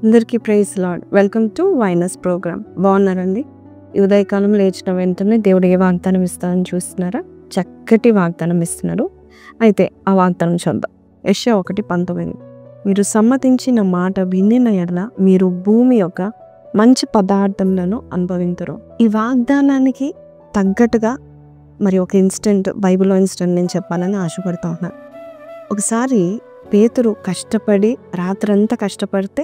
అందరికీ praise Lord. Welcome to వైనస్ programme. బాగున్నారండి? ఈ ఉదయకాలం లేచిన వెంటనే దేవుడు ఏ వాగ్దానం ఇస్తారని చూస్తున్నారా? చక్కటి వాగ్దానం ఇస్తున్నారు. అయితే ఆ వాగ్దానం చూద్దాం. యెషయా 1:19. మీరు సమ్మతించిన మాట వినిన ఎడల మీరు భూమి యొక్క మంచి పదార్థములను అనుభవింతురు. ఈ వాగ్దానానికి తగ్గట్టుగా మరి ఒక ఇన్సిడెంట్, బైబిల్లో ఇన్సిడెంట్ నేను చెప్పాలని ఆశపడుతూ ఉన్నాను. ఒకసారి పేతురు కష్టపడి రాత్రంతా కష్టపడితే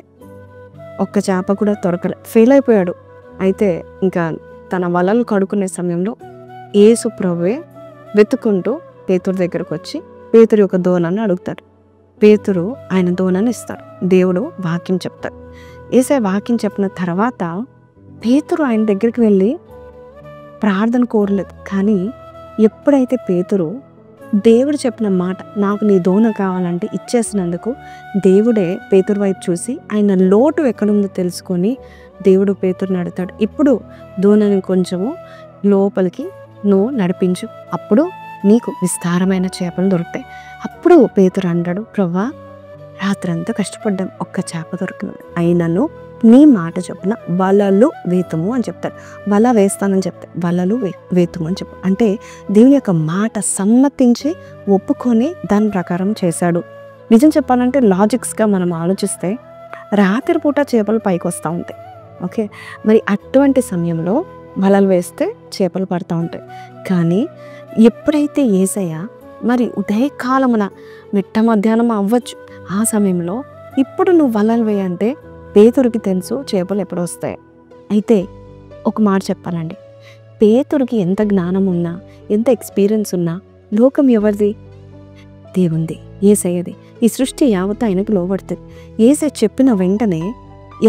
ఒక్క చేప కూడా దొరకలే, ఫెయిల్ అయిపోయాడు. అయితే ఇంకా తన వలలు కడుక్కునే సమయంలో యేసు ప్రభువే వెతుక్కుంటూ పేతురు దగ్గరకు వచ్చి పేతురు యొక్క దోణాన్ని అడుగుతాడు. పేతురు ఆయన దోణాన్ని ఇస్తాడు. దేవుడు వాక్యం చెప్తాడు. యేసయ్య వాక్యం చెప్పిన తర్వాత పేతురు ఆయన దగ్గరికి వెళ్ళి ప్రార్థన కోరలేదు. కానీ ఎప్పుడైతే పేతురు దేవుడు చెప్పిన మాట, నాకు నీ దోణ కావాలంటే ఇచ్చేసినందుకు దేవుడే పేతురు వైపు చూసి ఆయన లోటు ఎక్కడుందో తెలుసుకొని దేవుడు పేతురుని అడుగుతాడు, ఇప్పుడు దోణని కొంచెము లోపలికి నువ్వు నడిపించు, అప్పుడు నీకు విస్తారమైన చేపలు దొరుకుతాయి. అప్పుడు పేతురు అంటాడు, ప్రవ్వా రాత్రంతా కష్టపడ్డాం, ఒక్క చేప దొరికింది, అయినను నీ మాట చొప్పున వలలు వేతుము అని చెప్తాడు. వల వేస్తానని చెప్తే వలలు వేతుము అని చెప్పు. అంటే దేవుని యొక్క మాట సమ్మతించి ఒప్పుకొని దాని ప్రకారం చేశాడు. నిజం చెప్పాలంటే లాజిక్స్గా మనం ఆలోచిస్తే రాత్రిపూట చేపలు పైకి వస్తూ ఉంటాయి. ఓకే, మరి అటువంటి సమయంలో వలలు వేస్తే చేపలు పడుతూ ఉంటాయి. కానీ ఎప్పుడైతే యేసయ్య మరి ఉదయకాలమున మిట్ట మధ్యాహ్నం అవ్వచ్చు, ఆ సమయంలో ఇప్పుడు నువ్వు వలలు వేయంటే పేతురికి తెలుసు చేపలు ఎప్పుడు వస్తాయి. అయితే ఒక మాట చెప్పాలండి, పేతురికి ఎంత జ్ఞానం ఉన్నా, ఎంత ఎక్స్పీరియన్స్ ఉన్నా, లోకం ఎవరిది? దేవుంది, యేసయ్యది. ఈ సృష్టి యావత్తు ఆయనకు లోబడుతుంది. యేసయ్య చెప్పిన వెంటనే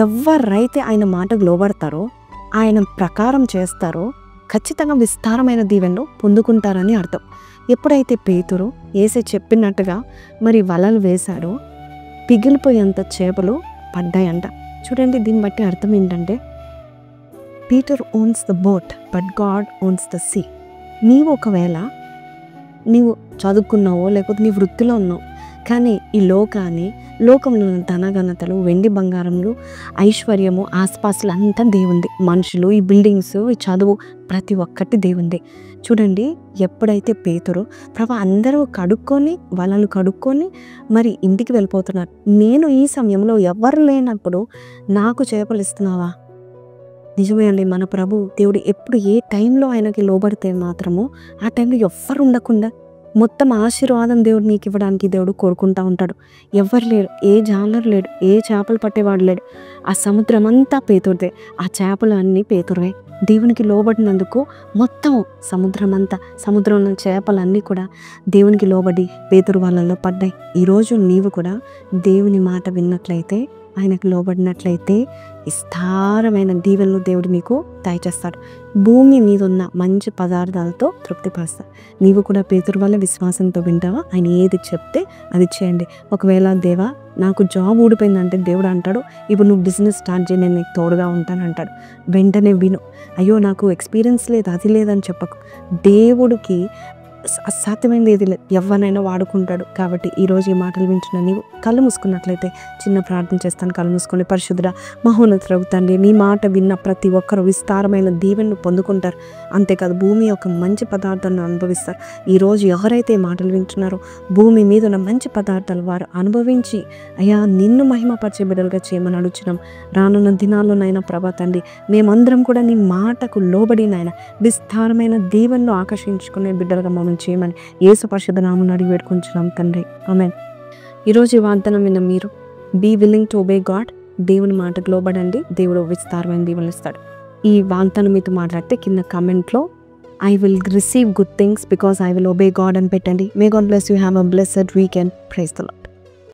ఎవరైతే ఆయన మాటకు లోబడతారో, ఆయన ప్రకారం చేస్తారో ఖచ్చితంగా విస్తారమైన దీవెనలు పొందుకుంటారని అర్థం. ఎప్పుడైతే పేతురు యేసయ్య చెప్పినట్టుగా మరి వలలు వేశాడో పిగిలిపోయేంత చేపలు పడ్డాయంట. చూడండి, దీన్ని బట్టి అర్థం ఏంటంటే Peter owns the boat but God owns the sea. నీవు ఒకవేళ నీవు చదువుకున్నావో లేకపోతే నీ వృత్తిలో ఉన్నావు, కానీ ఈ లోకంలో ధనఘనతలు, వెండి బంగారములు, ఐశ్వర్యము, ఆస్పాసులు అంతా దేవుంది. మనుషులు, ఈ బిల్డింగ్స్, ఈ చదువు, ప్రతి ఒక్కటి దేవుంది. చూడండి, ఎప్పుడైతే పేతురు ప్రభా అందరూ వలలు కడుక్కొని మరి ఇంటికి వెళ్ళిపోతున్నారు, నేను ఈ సమయంలో ఎవరు లేనప్పుడు నాకు చేపలు ఇస్తున్నావా? నిజమే అండి, మన ప్రభు దేవుడు ఎప్పుడు ఏ టైంలో ఆయనకి లోబడితే మాత్రమో ఆ టైంలో ఎవ్వరు ఉండకుండా మొత్తం ఆశీర్వాదం దేవుడు నీకు ఇవ్వడానికి దేవుడు కోరుకుంటూ ఉంటాడు. ఎవరు లేరు, ఏ జాలరు లేడు, ఏ చేపలు పట్టేవాడు లేడు. ఆ సముద్రం అంతా పేతురుదే, ఆ చేపలు అన్నీ పేతురువే. దేవునికి లోబడినందుకు మొత్తం సముద్రంలో చేపలన్నీ కూడా దేవునికి లోబడి పేతురు వాళ్ళలో పడ్డాయి. ఈరోజు నీవు కూడా దేవుని మాట విన్నట్లయితే, ఆయనకు లోబడినట్లయితే విస్తారమైన దీవెనలు దేవుడు మీకు దయచేస్తాడు. భూమి మీద ఉన్న మంచి పదార్థాలతో తృప్తిపరుస్తాడు. నీవు కూడా పేతురు వల్ల విశ్వాసంతో వింటావా? ఆయన ఏది చెప్తే అది చేయండి. ఒకవేళ దేవా నాకు జాబ్ ఊడిపోయిందంటే దేవుడు అంటాడు, ఇప్పుడు నువ్వు బిజినెస్ స్టార్ట్ చేయి, నేను నీకు తోడుగా ఉంటాను అంటాడు. వెంటనే విను. అయ్యో నాకు ఎక్స్పీరియన్స్ లేదు, అది లేదని చెప్పకు. దేవుడికి అసాధ్యమైనది ఏది లేదు, ఎవరినైనా వాడుకుంటాడు. కాబట్టి ఈరోజు ఈ మాటలు వింటున్న నీవు కళ్ళు మూసుకున్నట్లయితే చిన్న ప్రార్థన చేస్తాను. కళ్ళు మూసుకొని, పరిశుద్ధుడా మహోన్నతుడగు తండ్రి, నీ మాట విన్న ప్రతి ఒక్కరు విస్తారమైన దీవెనను పొందుకుంటారు. అంతేకాదు భూమి యొక్క మంచి పదార్థాలను అనుభవిస్తారు. ఈరోజు ఎవరైతే మాటలు వింటున్నారో భూమి మీద ఉన్న మంచి పదార్థాలు వారు అనుభవించి అయ్యా నిన్ను మహిమపరిచే బిడ్డలుగా చేయమని అడుగుచున్నాం. రానున్న దినాల్లోనైనా ప్రభా తండ్రి, మేమందరం కూడా నీ మాటకు లోబడినైనా విస్తారమైన దీవెనను ఆకర్షించుకునే బిడ్డలుగా మమ్మల్ని చేయమని యేసు పరిశుద్ధ నామమున అడిగి వేడుకొంచున్నాం తండ్రి, ఆమేన్. ఈరోజు ఈ వాగ్దానం విన్న మీరు be willing to obey God. దేవుని మాటకు లోబడండి, దేవుడు విస్తారమైన దీవెనలు ఇస్తాడు. ఈ వాగ్దానం మీతో మాట్లాడితే కింద కామెంట్లో I will receive good things because I will obey God అని పెట్టండి. May God bless you. Have a blessed weekend. Praise the lord.